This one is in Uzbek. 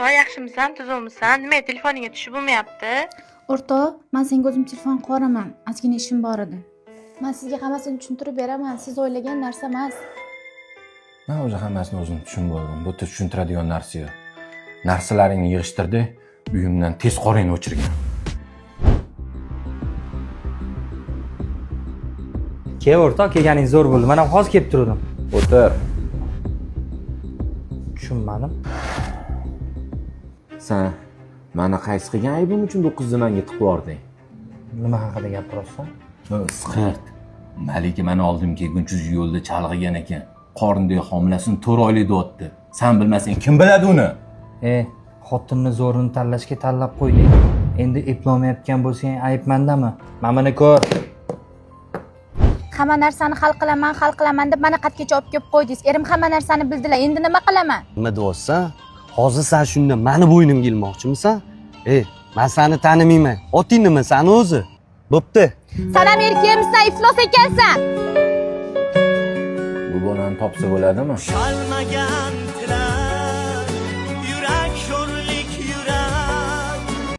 O'rtoq, yaxshimisan, tuzukmisan? Nima telefoningga tushib bo'lmayapti? O'rtoq, men senga o'zim telefon qilib ozgina ishim bor edi. Men sizga hammasini tushuntirib beraman. Siz o'ylagan narsa emas. Men o'zi hammasini o'zim tushunib oldim. Bu yerda tushuntiradigan narsa yo'q. Narsalaringni yig'ishtirdi, uyimdan tez qoringni o'chirgan. Ke o'rtoq, kelganing zo'r bo'ldi. Men ham hozir kelib turdim. O'tir. Tushunmadim. Sen meni qaysi qilgan aybim uchun bu qizni menga tiqib yubording? Nima haqida gapiryapsan? Siqirt. Malika meni oldim kelguncha yo'lda chalg'igan ekan. Qornidagi homilasini 4 oylik o'tdi. Sen bilmasang kim biladi uni? Xotinni zo'rini tanlashga tanlab qo'yding. Endi eplolmayotgan bo'lsang ayb mendami? Mana buni ko'r. Hamma narsani hal qilaman deb meni qatgacha olib kelib qo'ydingiz. Erim hamma narsani bildilar. Endi nima qilaman? Nima deyapsan? Hozir sen shunda meni bo'ynimga ilmoqchimisan? Men seni tanimayman. Oting nima seni o'zi? Bo'pti. Sen ham erkakmisan, iflos ekansan. Bu bolani topsa bo'ladimi? Shalmagan